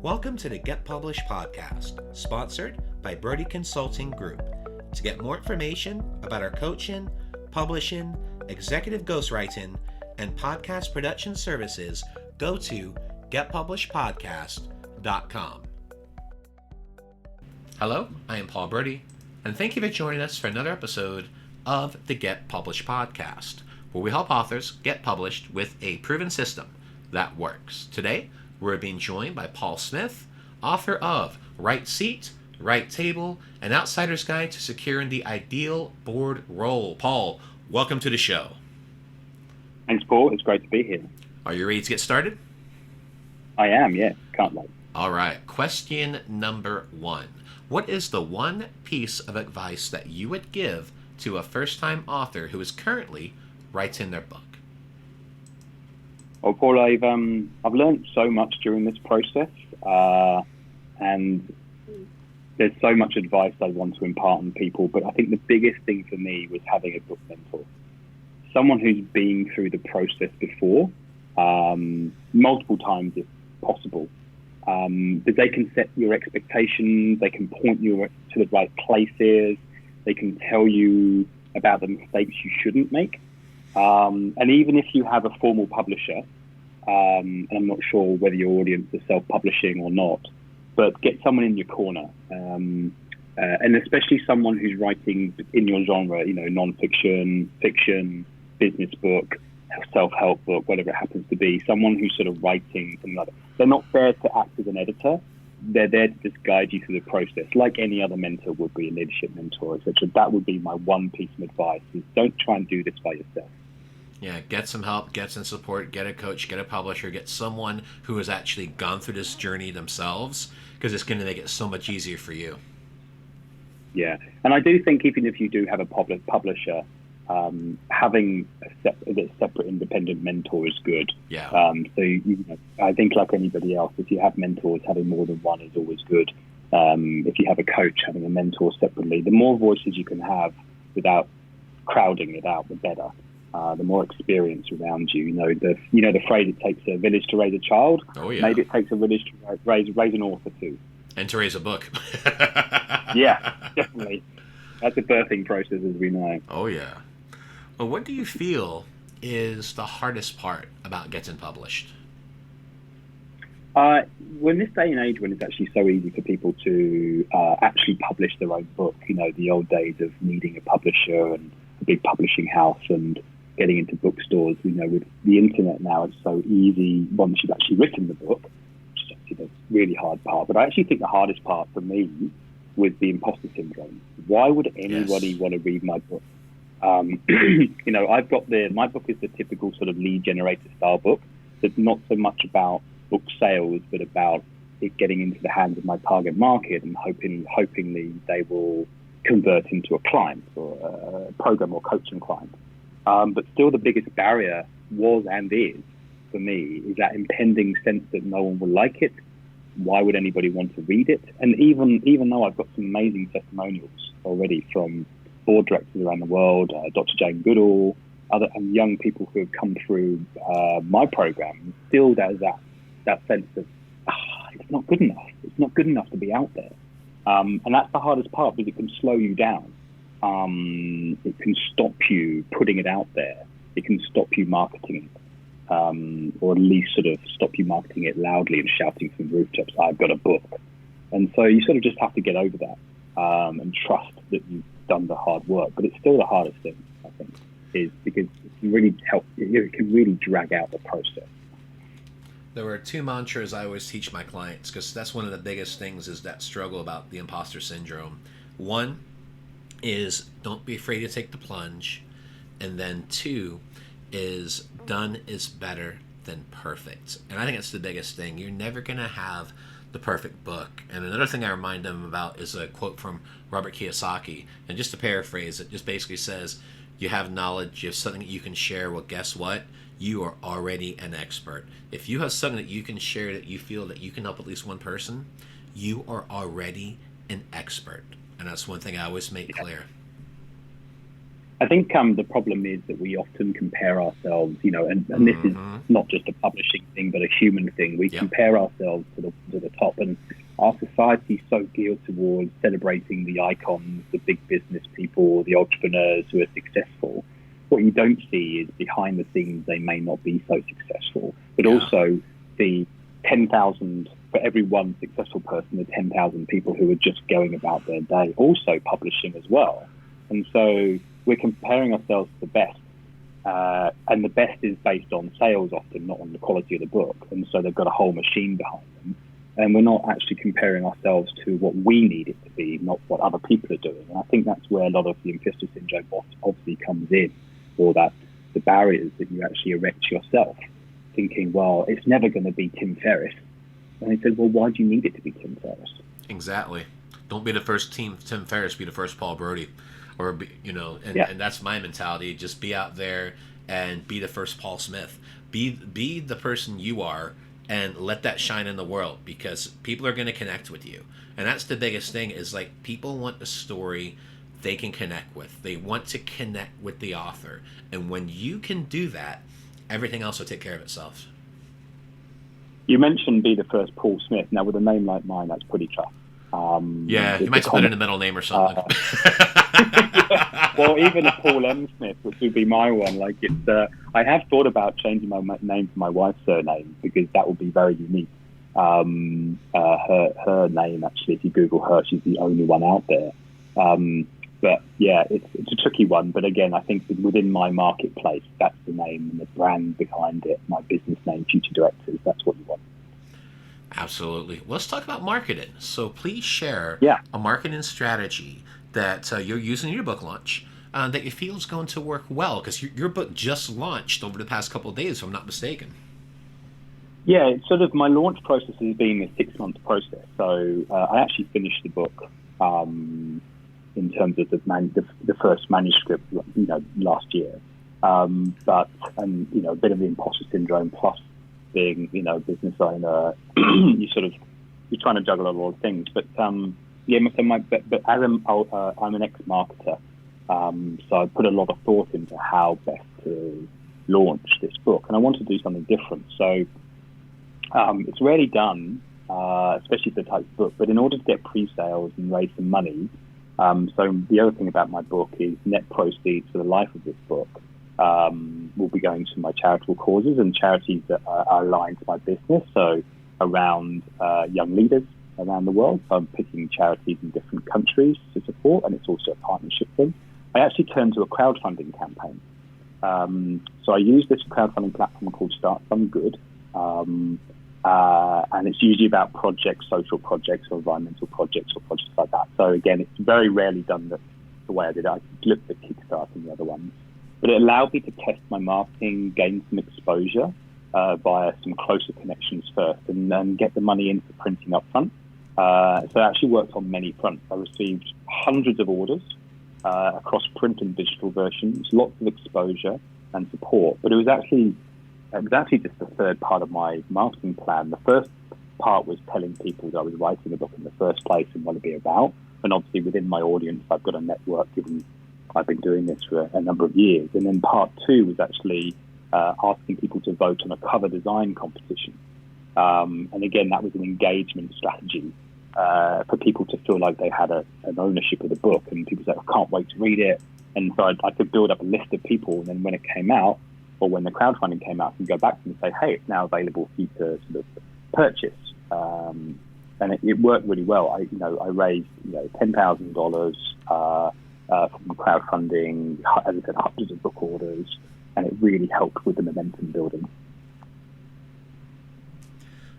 Welcome to the Get Published podcast, sponsored by Brodie Consulting Group. To get more information about our coaching, publishing, executive ghostwriting, and podcast production services, go to getpublishedpodcast.com. Hello, I am Paul Brodie, and thank you for joining us for another episode of the Get Published podcast, where we help authors get published with a proven system that works. Today, we're being joined by Paul Smith, author of Right Seat, Right Table, An Outsider's Guide to Securing the Ideal Board Role. Paul, welcome to the show. Thanks, Paul. It's great to be here. Are you ready to get started? I am, yeah. Can't wait. All right. Question number 1. What is the one piece of advice that you would give to a first-time author who is currently writing their book? Well, Paul, I've learned so much during this process, and there's so much advice I want to impart on people, but I think the biggest thing for me was having a book mentor. Someone who's been through the process before, multiple times if possible. Because they can set your expectations, they can point you to the right places, they can tell you about the mistakes you shouldn't make. And even if you have a formal publisher, and I'm not sure whether your audience is self-publishing or not, but get someone in your corner, and especially someone who's writing in your genre, non-fiction, fiction, business book, self-help book, whatever it happens to be, someone who's sort of writing something like that. They're not there to act as an editor. They're there to just guide you through the process, like any other mentor would be, a leadership mentor, etc. That would be my one piece of advice, is don't try and do this by yourself. Yeah, get some help, get some support, get a coach, get a publisher, get someone who has actually gone through this journey themselves, because it's going to make it so much easier for you. Yeah, and I do think even if you do have a publisher, having a separate independent mentor is good. Yeah. I think like anybody else, if you have mentors, having more than one is always good. If you have a coach, having a mentor separately, the more voices you can have without crowding it out, the better. The more experience around you. The phrase, it takes a village to raise a child. Oh, yeah. Maybe it takes a village to raise an author too. And to raise a book. Yeah, definitely. That's a birthing process, as we know. Oh, yeah. Well, what do you feel is the hardest part about getting published? When this day and age, when it's actually so easy for people to actually publish their own book, the old days of needing a publisher and a big publishing house and getting into bookstores, with the internet now, it's so easy once you've actually written the book, which is actually the really hard part. But I actually think the hardest part for me was the imposter syndrome. Why would anybody want to read my book? I've got my book is the typical sort of lead generator style book. It's not so much about book sales, but about it getting into the hands of my target market and hopingly they will convert into a client or a program or coaching client. But still the biggest barrier was and is, for me, is that impending sense that no one will like it. Why would anybody want to read it? And even though I've got some amazing testimonials already from board directors around the world, Dr. Jane Goodall, and young people who have come through my program, still there's that sense of, it's not good enough. It's not good enough to be out there. And that's the hardest part, because it can slow you down. It can stop you putting it out there. It can stop you marketing it, or at least sort of stop you marketing it loudly and shouting from rooftops, I've got a book. And so you sort of just have to get over that and trust that you've done the hard work. But it's still the hardest thing, I think, is because it can really it can really drag out the process. There were 2 mantras I always teach my clients, because that's one of the biggest things, is that struggle about the imposter syndrome. One is, don't be afraid to take the plunge. And then 2 is, done is better than perfect. And I think that's the biggest thing. You're never going to have the perfect book. And another thing I remind them about is a quote from Robert Kiyosaki. And just to paraphrase, it just basically says, you have knowledge, you have something that you can share. Well, guess what? You are already an expert. If you have something that you can share that you feel that you can help at least one person, you are already an expert. And that's one thing I always make clear. I think the problem is that we often compare ourselves, and this is not just a publishing thing, but a human thing. We compare ourselves to the top. And our society is so geared towards celebrating the icons, the big business people, the entrepreneurs who are successful. What you don't see is behind the scenes, they may not be so successful, but also the 10,000, for every one successful person, the 10,000 people who are just going about their day, also publishing as well. And so we're comparing ourselves to the best. And the best is based on sales often, not on the quality of the book. And so they've got a whole machine behind them. And we're not actually comparing ourselves to what we need it to be, not what other people are doing. And I think that's where a lot of the imposter syndrome obviously comes in, or that the barriers that you actually erect yourself, thinking, well, it's never going to be Tim Ferriss. And he said, well, why do you need it to be Tim Ferriss? Exactly. Don't be the first Tim Ferriss, be the first Paul Brodie. Or, and that's my mentality. Just be out there and be the first Paul Smith. Be the person you are, and let that shine in the world, because people are going to connect with you. And that's the biggest thing, is like, people want a story they can connect with. They want to connect with the author. And when you can do that, everything else will take care of itself. You mentioned be the first Paul Smith. Now, with a name like mine, that's pretty tough. You might put in a middle name or something. Well, even a Paul M. Smith, which would be my one. Like, it's, I have thought about changing my name to my wife's surname, because that would be very unique. Her name, actually, if you Google her, she's the only one out there. But yeah, it's a tricky one. But again, I think within my marketplace, that's the name and the brand behind it. My business name, Future Directors, that's what you want. Absolutely. Well, let's talk about marketing. So please share a marketing strategy that you're using in your book launch that you feel is going to work well, because your book just launched over the past couple of days, if I'm not mistaken. Yeah, it's sort of, my launch process has been a 6-month process. So I actually finished the book in terms of the first manuscript, last year. But a bit of the imposter syndrome, plus being, a business owner, you're trying to juggle a lot of things. But I'm an ex-marketer, so I put a lot of thought into how best to launch this book, and I want to do something different. So it's rarely done, especially for the type of book. But in order to get pre-sales and raise some money, so the other thing about my book is net proceeds for the life of this book will be going to my charitable causes and charities that are aligned to my business. So around young leaders around the world. So I'm picking charities in different countries to support, and it's also a partnership thing. I actually turned to a crowdfunding campaign. So I use this crowdfunding platform called Start Some Good. And it's usually about projects, social projects or environmental projects or projects like that. So again, it's very rarely done the way I did it. I looked at Kickstarter and the other ones. But it allowed me to test my marketing, gain some exposure via some closer connections first, and then get the money in for printing up front. So it actually worked on many fronts. I received hundreds of orders across print and digital versions, lots of exposure and support. But it was actually just the third part of my marketing plan. The first part was telling people that I was writing a book in the first place and what it'd be about. And obviously within my audience, I've got a network, given I've been doing this for a number of years. And then part two was actually asking people to vote on a cover design competition. And again, that was an engagement strategy for people to feel like they had an ownership of the book. And people said, I can't wait to read it. And so I could build up a list of people. And then when it came out, or when the crowdfunding came out, and go back to them and say, hey, it's now available for you to sort of purchase. And it worked really well. I raised $10,000 from crowdfunding, as I said, hundreds of book orders, and it really helped with the momentum building.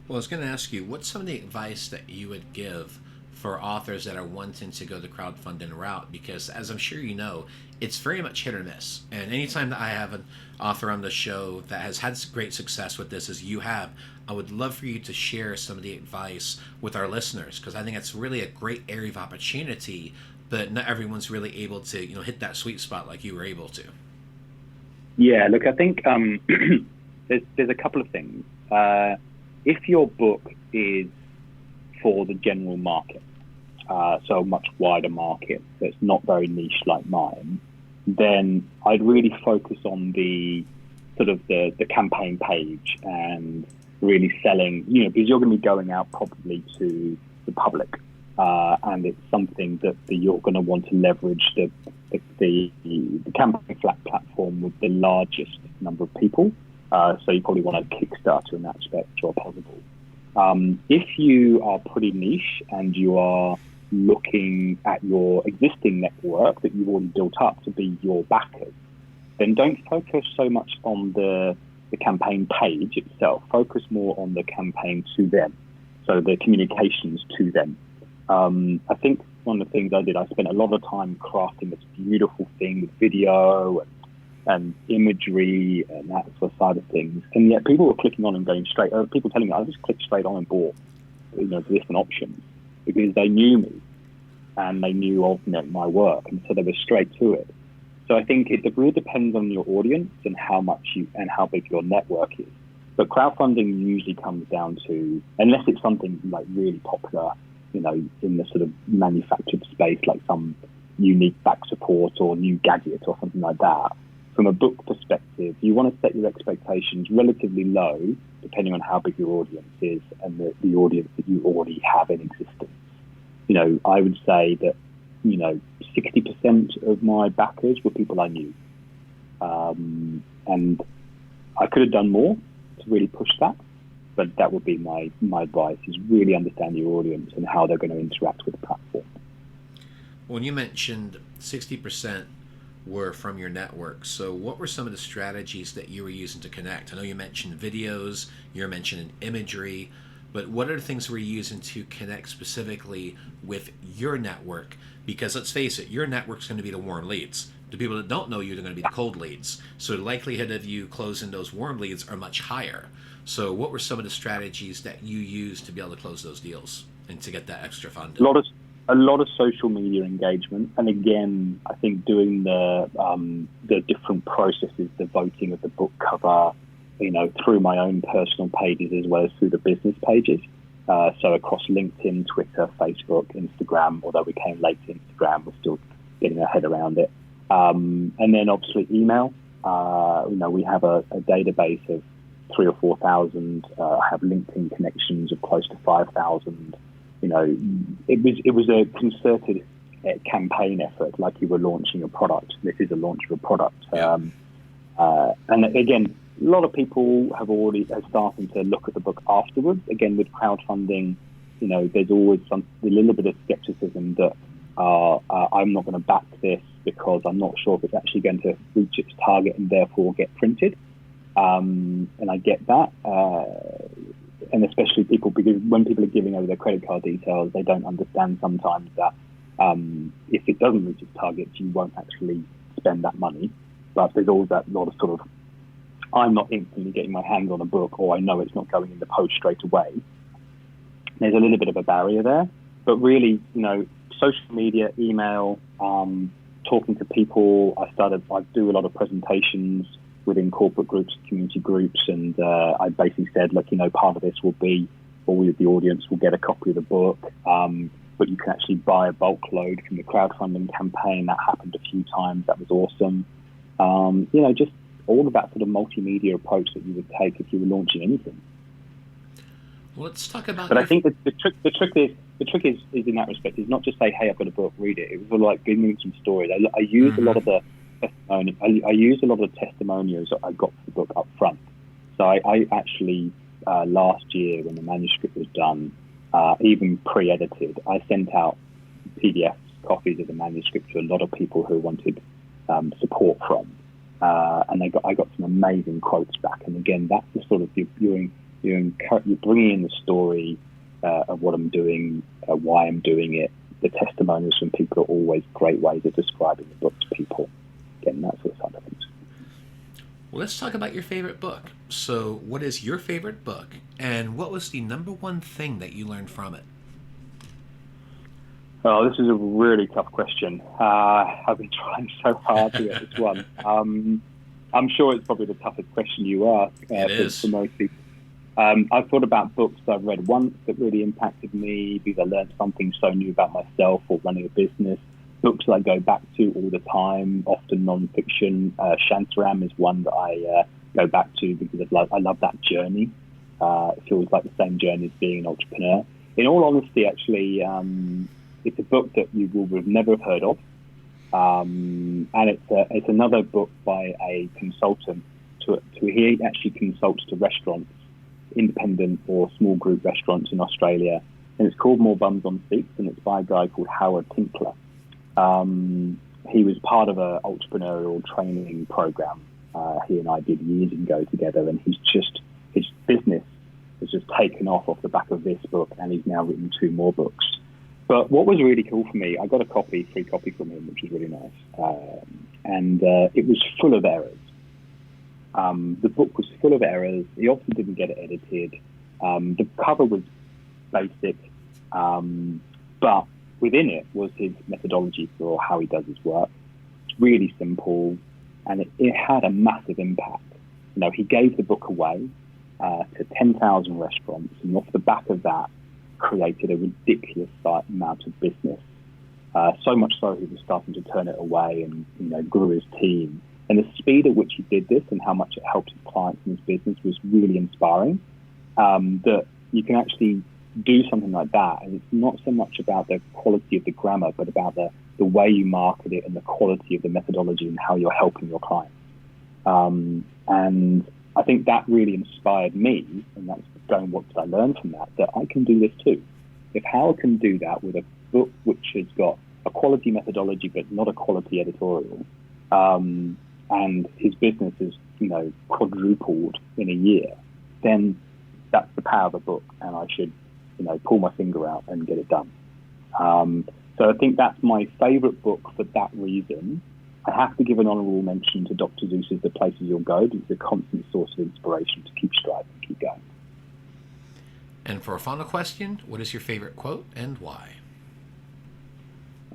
Well, I was going to ask you, what's some of the advice that you would give for authors that are wanting to go the crowdfunding route? Because as I'm sure you know, it's very much hit or miss. And anytime that I have an author on the show that has had great success with this, as you have, I would love for you to share some of the advice with our listeners, because I think it's really a great area of opportunity, but not everyone's really able to, hit that sweet spot like you were able to. Yeah, look, I think there's a couple of things. If your book is for the general market, so a much wider market that's not very niche like mine, then I'd really focus on the sort of the campaign page and really selling, because you're going to be going out probably to the public, and it's something that you're going to want to leverage the campaign flat platform with the largest number of people. So you probably want a Kickstarter in that respect where possible. If you are pretty niche and you are looking at your existing network that you've already built up to be your backers, then don't focus so much on the campaign page itself. Focus more on the campaign to them, so the communications to them. I think one of the things I did, I spent a lot of time crafting this beautiful thing with video and imagery and that sort of side of things. And yet people were clicking on and going straight, people telling me, I just clicked straight on and bought, the different options because they knew me and they knew of my work. And so they were straight to it. So I think it really depends on your audience and how big your network is. But crowdfunding usually comes down to, unless it's something like really popular, in the sort of manufactured space, like some unique back support or new gadget or something like that. From a book perspective, you want to set your expectations relatively low, depending on how big your audience is and the audience that you already have in existence. I would say that, 60% of my backers were people I knew. And I could have done more to really push that, but that would be my advice, is really understand your audience and how they're going to interact with the platform. When you mentioned 60% were from your network, so what were some of the strategies that you were using to connect? I know you mentioned videos, you're mentioning imagery, but what are the things we're using to connect specifically with your network? Because let's face it, your network's going to be the warm leads. The people that don't know you, they're going to be the cold leads. So the likelihood of you closing those warm leads are much higher. So what were some of the strategies that you used to be able to close those deals and to get that extra funding? A lot of social media engagement, and again, I think doing the different processes, the voting of the book cover, through my own personal pages as well as through the business pages. So across LinkedIn, Twitter, Facebook, Instagram. Although we came late to Instagram, we're still getting our head around it. And then obviously email. We have a database of 3,000 or 4,000. I have LinkedIn connections of close to 5,000. It was a concerted campaign effort, like you were launching a product. This is a launch of a product. Yeah. And again, a lot of people are starting to look at the book afterwards. Again, with crowdfunding, there's always a little bit of skepticism that I'm not going to back this because I'm not sure if it's actually going to reach its target and therefore get printed. And I get that. And especially because when people are giving over their credit card details, they don't understand sometimes that if it doesn't reach its targets, you won't actually spend that money. But there's always that lot of sort of, I'm not instantly getting my hands on a book, or I know it's not going in the post straight away. There's a little bit of a barrier there. But really, social media, email, talking to people. I do a lot of presentations within corporate groups, community groups, and I basically said, look, part of this will be all of the audience will get a copy of the book, but you can actually buy a bulk load from the crowdfunding campaign. That happened a few times. That was awesome. Just all of that sort of multimedia approach that you would take if you were launching anything. Well, let's talk about. But I think the trick is in that respect is not just say, hey, I've got a book, read it. It was sort of like giving me some stories. I use a lot of the I use a lot of the testimonials that I got for the book up front. So I actually last year when the manuscript was done, even pre-edited, I sent out PDFs, copies of the manuscript to a lot of people who wanted support from. And I got some amazing quotes back. And again, that's the sort of you're bringing in the story of what I'm doing, why I'm doing it. The testimonials from people are always great ways of describing the book to people. Again, that sort of side of things. Well, let's talk about your favorite book. So, what is your favorite book, and what was the number one thing that you learned from it? Oh, this is a really tough question. I've been trying so hard to get this one. I'm sure it's probably the toughest question you ask for most people. I've thought about books that I've read once that really impacted me because I learned something so new about myself or running a business. Books that I go back to all the time, often non-fiction. Shantaram is one that go back to because I love that journey. It feels like the same journey as being an entrepreneur. In all honesty, actually, it's a book that you would never have heard of. And it's another book by a consultant he actually consults to restaurants, independent or small group restaurants in Australia, and it's called More Bums on Seats, and it's by a guy called Howard Tinkler. He was part of an entrepreneurial training program he and I did years ago together, and his business has just taken off the back of this book, and he's now written 2 more books. But what was really cool for me, I got a free copy from him, which was really nice, and it was full of errors. The book was full of errors. He obviously didn't get it edited. The cover was basic, but within it was his methodology for how he does his work. It's really simple, and it had a massive impact. He gave the book away to 10,000 restaurants, and off the back of that, created a ridiculous amount of business. So much so he was starting to turn it away and grew his team. And the speed at which he did this and how much it helped his clients and his business was really inspiring. That you can actually do something like that, and it's not so much about the quality of the grammar, but about the way you market it and the quality of the methodology and how you're helping your clients. And I think that really inspired me, and that's what did I learn from that I can do this too. If Howard can do that with a book which has got a quality methodology but not a quality editorial, and his business is, quadrupled in a year, then that's the power of a book, and I should, pull my finger out and get it done. So I think that's my favorite book for that reason. I have to give an honorable mention to Dr. Seuss's The Places You'll Go, because it's a constant source of inspiration to keep striving and keep going. And for a final question, what is your favorite quote and why?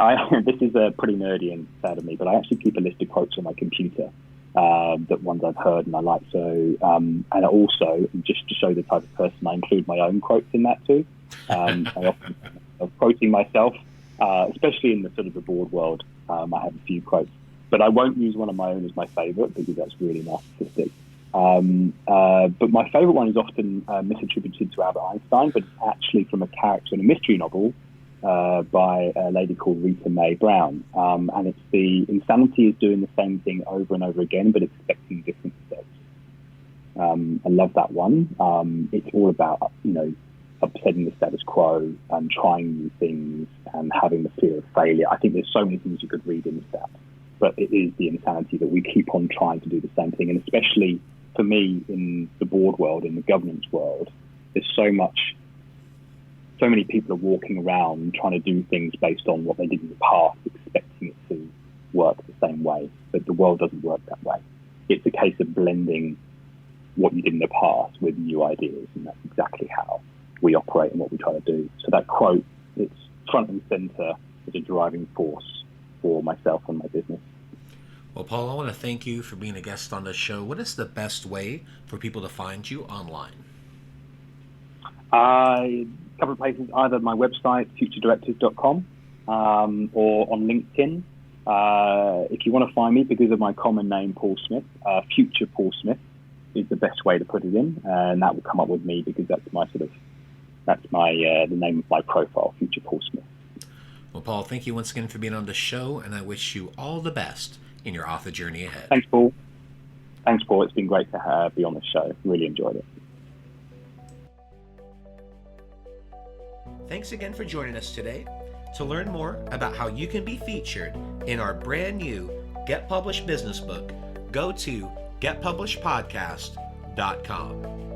This is pretty nerdy and sad of me, but I actually keep a list of quotes on my computer, that ones I've heard and I like. So, and also, just to show the type of person, I include my own quotes in that too. I often am quoting myself, especially in the sort of the board world. I have a few quotes, but I won't use one of my own as my favorite because that's really narcissistic. But my favorite one is often misattributed to Albert Einstein, but it's actually from a character in a mystery novel by a lady called Rita Mae Brown. And it's the insanity is doing the same thing over and over again, but expecting different results. I love that one. It's all about, upsetting the status quo and trying new things and having the fear of failure. I think there's so many things you could read into that, but it is the insanity that we keep on trying to do the same thing. And especially for me in the board world, in the governance world, there's so many people are walking around trying to do things based on what they did in the past, expecting it to work the same way. But the world doesn't work that way. It's a case of blending what you did in the past with new ideas, and that's exactly how we operate and what we try to do. So that quote, it's front and center as a driving force for myself and my business. Well, Paul, I want to thank you for being a guest on this show. What is the best way for people to find you online? A couple of places, either my website, futuredirectors.com, or on LinkedIn. If you want to find me, because of my common name, Paul Smith, Future Paul Smith is the best way to put it in, and that will come up with me because that's the name of my profile, Future Paul Smith. Well, Paul, thank you once again for being on the show, and I wish you all the best in your author journey ahead. Thanks, Paul. It's been great to be on the show. Really enjoyed it. Thanks again for joining us today. To learn more about how you can be featured in our brand new Get Published business book, go to getpublishedpodcast.com.